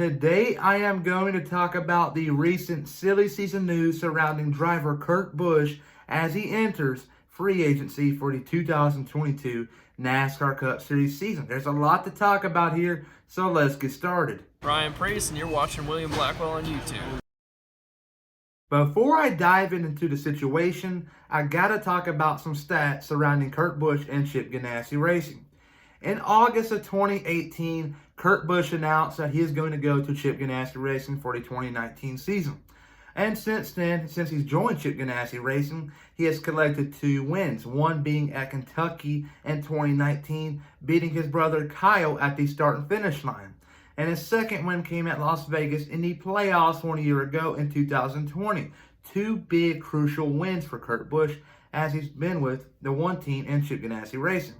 today I am going to talk about the recent silly season news surrounding driver Kurt Busch as he enters free agency for the 2022 NASCAR Cup Series season. There's a lot to talk about here, so let's get started. Ryan Priest, and you're watching William Blackwell on YouTube. Before I dive into the situation, I gotta talk about some stats surrounding Kurt Busch and Chip Ganassi Racing. In August of 2018, Kurt Busch announced that he is going to go to Chip Ganassi Racing for the 2019 season. And since then, since he's joined Chip Ganassi Racing, he has collected 2 wins, one being at Kentucky in 2019, beating his brother Kyle at the start and finish line. And his second win came at Las Vegas in the playoffs 1 year ago in 2020. 2 big crucial wins for Kurt Busch as he's been with the one team in Chip Ganassi Racing.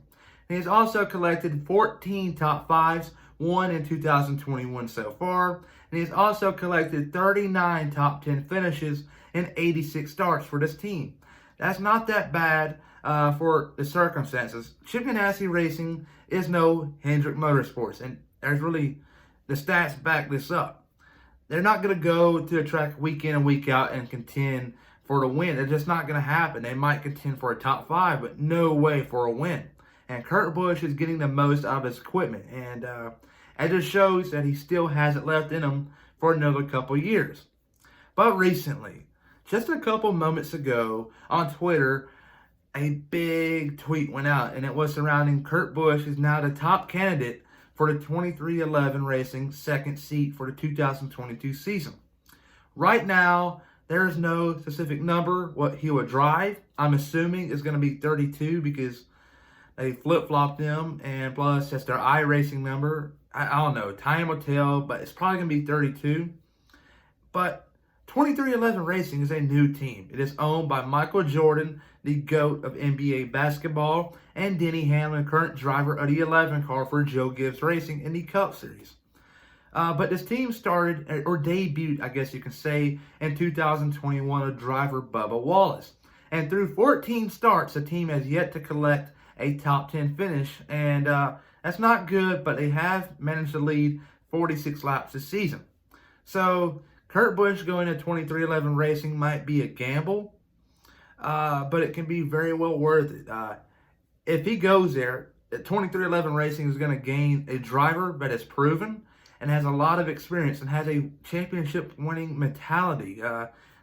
He has also collected 14 top 5s, 1 in 2021 so far, and he's also collected 39 top 10 finishes and 86 starts for this team. That's not that bad for the circumstances. Chip Ganassi Racing is no Hendrick Motorsports, and there's really, the stats back this up. They're not going to go to a track week in and week out and contend for the win. It's just not going to happen. They might contend for a top 5, but no way for a win. And Kurt Busch is getting the most out of his equipment. And it just shows that he still has it left in him for another couple years. But recently, just a couple moments ago on Twitter, a big tweet went out. And it was surrounding Kurt Busch is now the top candidate for the 2311 Racing second seat for the 2022 season. Right now, there is no specific number what he will drive. I'm assuming it's going to be 32 because they flip-flopped them, and plus that's their iRacing number. I don't know. Time will tell, but it's probably going to be 32. But 2311 Racing is a new team. It is owned by Michael Jordan, the GOAT of NBA basketball, and Denny Hamlin, current driver of the 11 car for Joe Gibbs Racing in the Cup Series. But this team started, or debuted, I guess you can say, in 2021 with driver Bubba Wallace. And through 14 starts, the team has yet to collect a top 10 finish, and that's not good, but they have managed to lead 46 laps this season. So Kurt Busch going to 2311 Racing might be a gamble, but it can be very well worth it. If he goes there, 2311 Racing is going to gain a driver that is proven and has a lot of experience and has a championship winning mentality.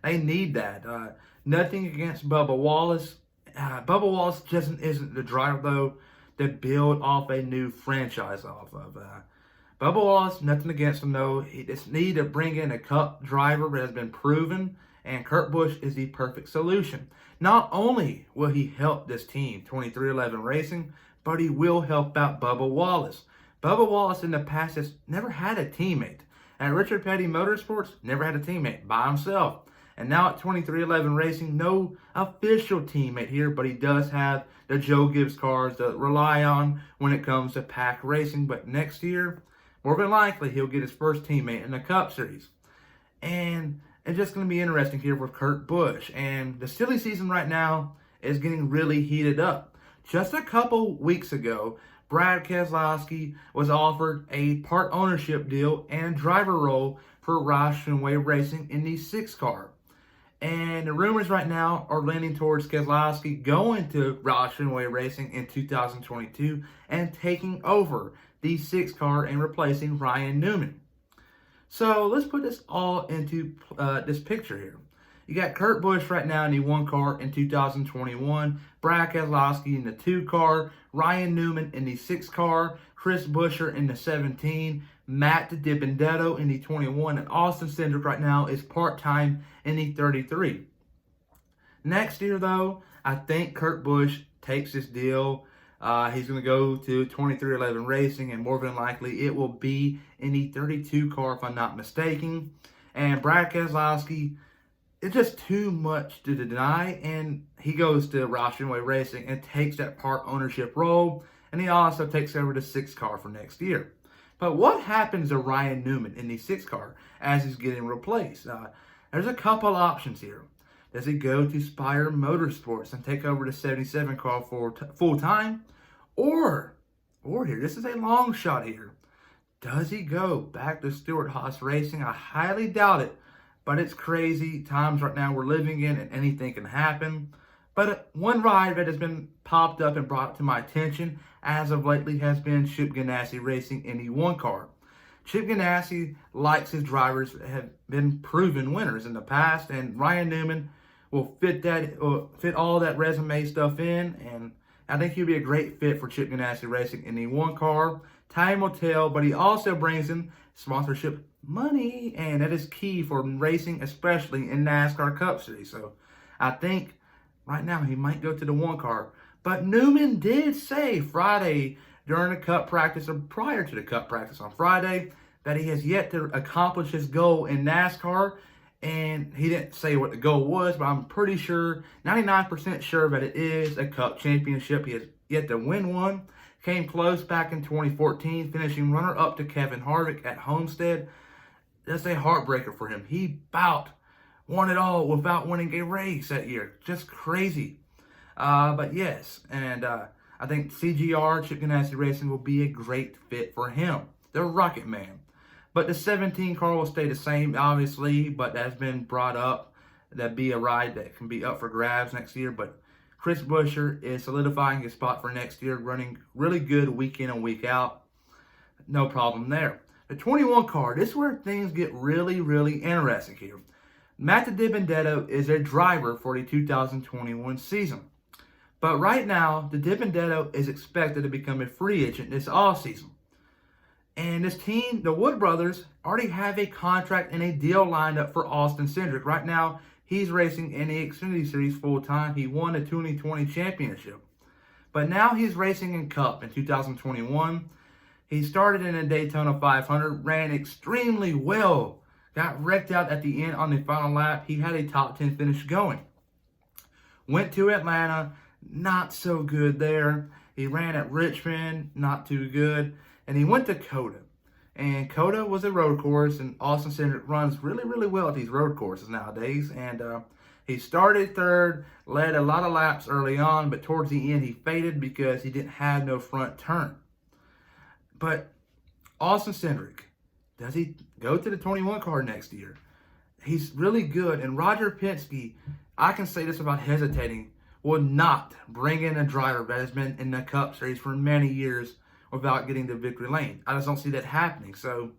They need that. Nothing against Bubba Wallace. Bubba Wallace just isn't the driver, though, to build off a new franchise off of. Bubba Wallace, nothing against him, though. He just need to bring in a Cup driver that has been proven, and Kurt Busch is the perfect solution. Not only will he help this team, 2311 Racing, but he will help out Bubba Wallace. Bubba Wallace in the past has never had a teammate. At Richard Petty Motorsports, never had a teammate by himself. And now at 2311 Racing, no official teammate here, but he does have the Joe Gibbs cars to rely on when it comes to pack racing. But next year, more than likely, he'll get his first teammate in the Cup Series. And it's just going to be interesting here with Kurt Busch. And the silly season right now is getting really heated up. Just a couple weeks ago, Brad Keselowski was offered a part ownership deal and driver role for Roush Fenway Racing in the 6 car. And the rumors right now are leaning towards Keselowski going to Roush Fenway Racing in 2022 and taking over the 6 car and replacing Ryan Newman. So let's put this all into this picture here. You got Kurt Busch right now in the 1 car in 2021, Brad Keselowski in the 2 car, Ryan Newman in the 6 car, Chris Buescher in the 17, Matt DiBenedetto in the 21, and Austin Cindric right now is part-time in the 33. Next year, though, I think Kurt Busch takes this deal. He's going to go to 2311 Racing, and more than likely it will be in the 32 car, if I'm not mistaken. And Brad Keselowski, it's just too much to deny, and he goes to Roush Fenway Racing and takes that part ownership role, and he also takes over the 6 car for next year. But what happens to Ryan Newman in the 6 car as he's getting replaced? There's a couple options here. Does he go to Spire Motorsports and take over the 77 car for full time? Or here, this is a long shot here. Does he go back to Stewart Haas Racing? I highly doubt it, but it's crazy times right now we're living in and anything can happen. But one ride that has been popped up and brought to my attention as of lately has been Chip Ganassi Racing NE1 car. Chip Ganassi likes his drivers that have been proven winners in the past, and Ryan Newman will fit all that resume stuff in, and I think he'll be a great fit for Chip Ganassi Racing in the one car. Time will tell, but he also brings in sponsorship money, and that is key for racing, especially in NASCAR Cup Series. So I think right now he might go to the one car. But Newman did say Friday during the Cup practice, or prior to the Cup practice on Friday, that he has yet to accomplish his goal in NASCAR. And he didn't say what the goal was, but I'm pretty sure, 99% sure that it is a Cup championship. He has yet to win one. Came close back in 2014, finishing runner-up to Kevin Harvick at Homestead. That's a heartbreaker for him. He about won it all without winning a race that year. Just crazy. But yes, and I think CGR, Chip Ganassi Racing, will be a great fit for him. The Rocket Man. But the 17 car will stay the same, obviously, but that's been brought up. That'd be a ride that can be up for grabs next year. But Chris Buescher is solidifying his spot for next year, running really good week in and week out. No problem there. The 21 car, this is where things get really, really interesting here. Matt DiBenedetto is a driver for the 2021 season. But right now, DiBenedetto is expected to become a free agent this offseason. And this team, the Wood brothers, already have a contract and a deal lined up for Austin Cindric. Right now, he's racing in the Xfinity Series full-time. He won the 2020 championship. But now he's racing in Cup in 2021. He started in a Daytona 500, ran extremely well. Got wrecked out at the end on the final lap. He had a top 10 finish going. Went to Atlanta, not so good there. He ran at Richmond, not too good. And he went to COTA. And COTA was a road course, and Austin Cindric runs really, really well at these road courses nowadays. And he started third, led a lot of laps early on, but towards the end he faded because he didn't have no front turn. But Austin Cindric, does he go to the 21 car next year? He's really good. And Roger Penske, I can say this about hesitating, will not bring in a driver that has been in the Cup Series for many years without getting to victory lane. I just don't see that happening. So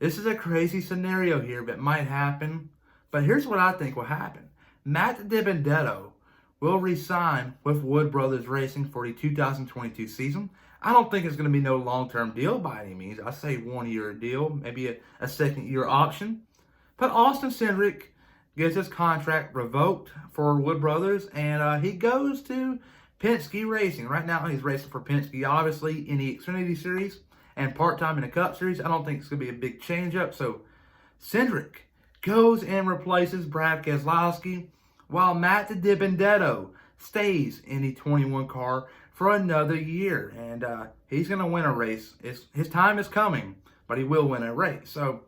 this is a crazy scenario here that might happen. But here's what I think will happen. Matt DiBenedetto will re-sign with Wood Brothers Racing for the 2022 season. I don't think it's going to be no long-term deal by any means. I say 1 year deal, maybe a second year option. But Austin Cindric gets his contract revoked for Wood Brothers, and he goes to Penske Racing. Right now, he's racing for Penske, obviously, in the Xfinity Series and part-time in the Cup Series. I don't think it's going to be a big change-up. So, Cindric goes and replaces Brad Keselowski, while Matt DiBenedetto stays in the 21 car for another year. And he's going to win a race. His time is coming, but he will win a race. So,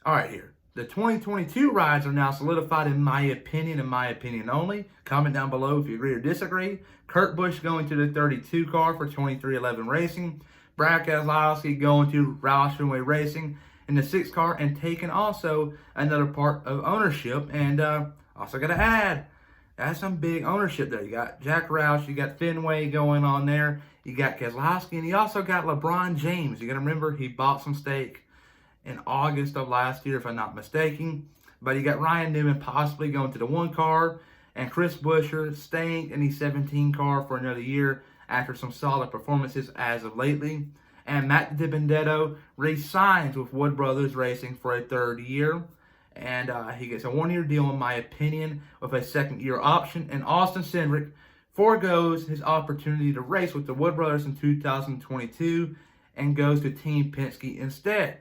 all right here. The 2022 rides are now solidified in my opinion, and my opinion only. Comment down below if you agree or disagree. Kurt Busch going to the 32 car for 23XI Racing. Brad Keselowski going to Roush Fenway Racing in the 6 car, and taking also another part of ownership. And also got to add, that's some big ownership there. You got Jack Roush, you got Fenway going on there. You got Keselowski, and you also got LeBron James. You got to remember he bought some stake in August of last year, if I'm not mistaken. But you got Ryan Newman possibly going to the 1 car, and Chris Buescher staying in the 17 car for another year after some solid performances as of lately. And Matt DiBenedetto re-signs with Wood Brothers Racing for a 3rd year. And he gets a 1 year deal, in my opinion, with a 2nd year option. And Austin Cindric forgoes his opportunity to race with the Wood Brothers in 2022 and goes to Team Penske instead.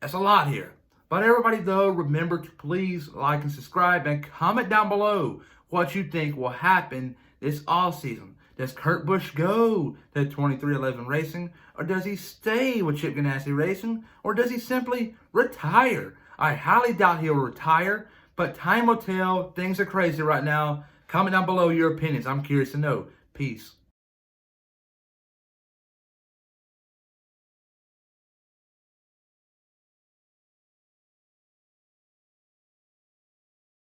That's a lot here. But everybody, though, remember to please like and subscribe and comment down below what you think will happen this offseason. Does Kurt Busch go to 23XI Racing? Or does he stay with Chip Ganassi Racing? Or does he simply retire? I highly doubt he'll retire, but time will tell. Things are crazy right now. Comment down below your opinions. I'm curious to know. Peace.